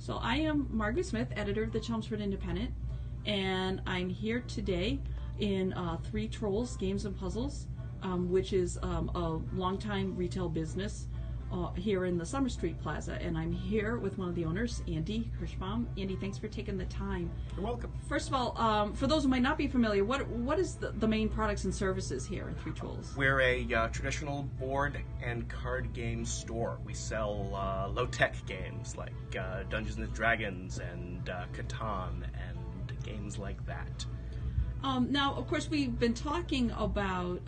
So I am Margaret Smith, editor of the Chelmsford Independent, and I'm here today in Three Trolls Games and Puzzles, which is a longtime retail business here in the Summer Street Plaza. And I'm here with one of the owners, Andy Kirschbaum. Andy, thanks for taking the time. You're welcome. First of all, for those who might not be familiar, what is the main products and services here at Three Trolls? We're a traditional board and card game store. We sell low-tech games like Dungeons and Dragons and Catan and games like that. Now, of course, we've been talking about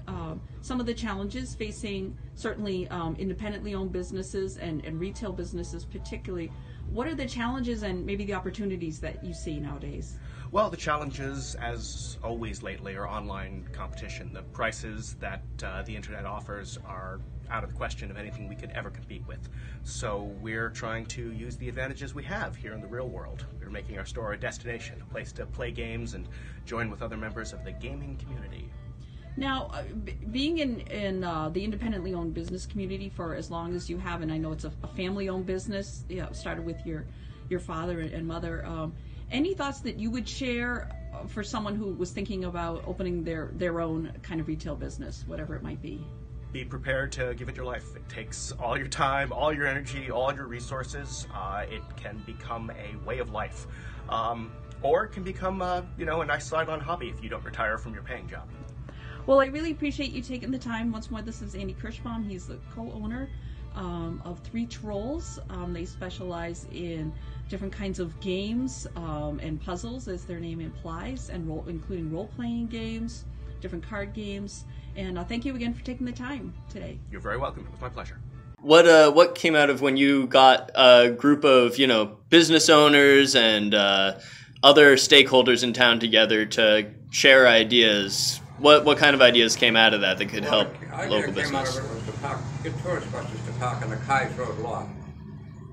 some of the challenges facing certainly independently owned businesses and retail businesses particularly. What are the challenges and maybe the opportunities that you see nowadays? Well, the challenges, as always lately, are online competition. The prices that the internet offers are out of the question of anything we could ever compete with. So we're trying to use the advantages we have here in the real world. We're making our store a destination, a place to play games and join with other members of the gaming community. Now, being in the independently owned business community for as long as you have, and I know it's a family-owned business, started with your father and mother, any thoughts that you would share for someone who was thinking about opening their own kind of retail business, whatever it might be? Be prepared to give it your life. It takes all your time, all your energy, all your resources. It can become a way of life. Or it can become a nice sideline hobby if you don't retire from your paying job. Well, I really appreciate you taking the time. Once more, this is Andy Kirschbaum. He's the co-owner of Three Trolls. They specialize in different kinds of games and puzzles, as their name implies, and including role-playing games, different card games. And thank you again for taking the time today. You're very welcome. It was my pleasure. What came out of when you got a group of business owners and other stakeholders in town together to share ideas? What kind of ideas came out of that could help local business? Came out of it was to get tourist buses to park on the Kais Road lot,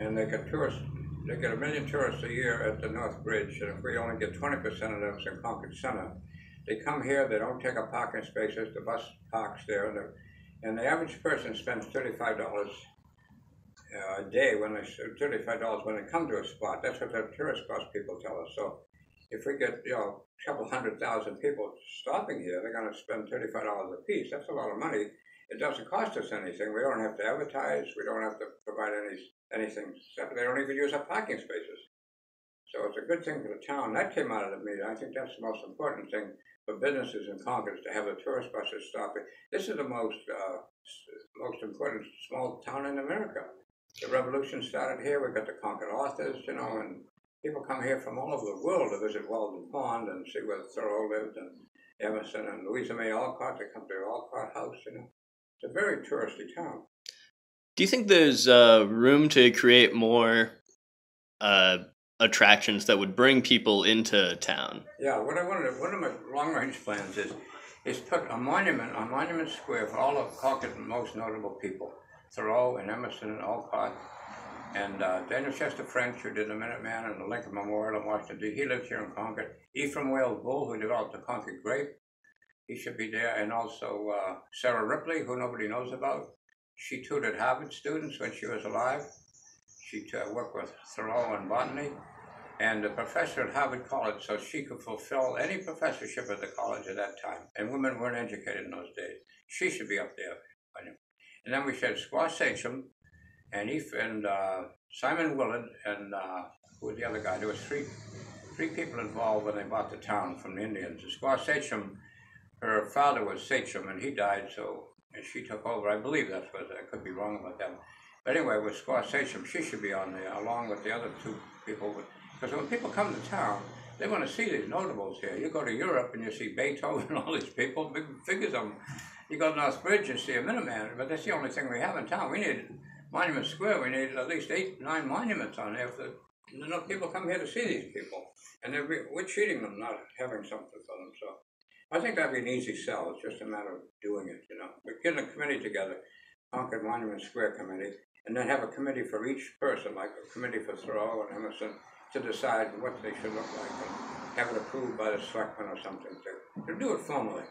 and they get 1 million tourists a year at the North Bridge, and if we only get 20% of them in Concord Center, they come here, they don't take up parking spaces, the bus parks there, and the average person spends $35 a day $35 when they come to a spot. That's what the tourist bus people tell us. So if we get a couple 100,000 people stopping here, they're going to spend $35 a piece. That's a lot of money. It doesn't cost us anything. We don't have to advertise. We don't have to provide anything. They don't even use our parking spaces. So it's a good thing for the town. That came out of the meeting. I think that's the most important thing for businesses in Concord, is to have the tourist buses stopping. This is the most important small town in America. The revolution started here. We've got the Concord authors, and people come here from all over the world to visit Walden Pond and see where Thoreau lived, and Emerson and Louisa May Alcott. They come to the Alcott House, It's a very touristy town. Do you think there's room to create more attractions that would bring people into town? Yeah, one of my long-range plans is put a monument on Monument Square for all of Concord's most notable people. Thoreau and Emerson and Alcott. And Daniel Chester French, who did the Minuteman and the Lincoln Memorial in Washington, D.C., he lives here in Concord. Ephraim Wales Bull, who developed the Concord grape, he should be there. And also Sarah Ripley, who nobody knows about. She tutored Harvard students when she was alive. She worked with Thoreau in botany. And a professor at Harvard College, so she could fulfill any professorship at the college at that time. And women weren't educated in those days. She should be up there. And then we said Squaw Sachem, and Simon Willard, and who was the other guy? There was three people involved when they bought the town from the Indians. The Squaw Sachem, her father was Sachem, and he died, and she took over. I believe that's what, I could be wrong about that. But anyway, with Squaw Sachem, she should be on there, along with the other two people. Because when people come to town, they want to see these notables here. You go to Europe and you see Beethoven and all these people, big figures of them. You go to North Bridge and see a Minuteman, but that's the only thing we have in town. We need Monument Square. We need at least 8, 9 monuments on there. People come here to see these people, and we're treating them, not having something for them. So I think that'd be an easy sell. It's just a matter of doing it. We're getting a committee together, Concord Monument Square Committee, and then have a committee for each person, like a committee for Thoreau and Emerson, to decide what they should look like and have it approved by the selectmen or something to do it formally.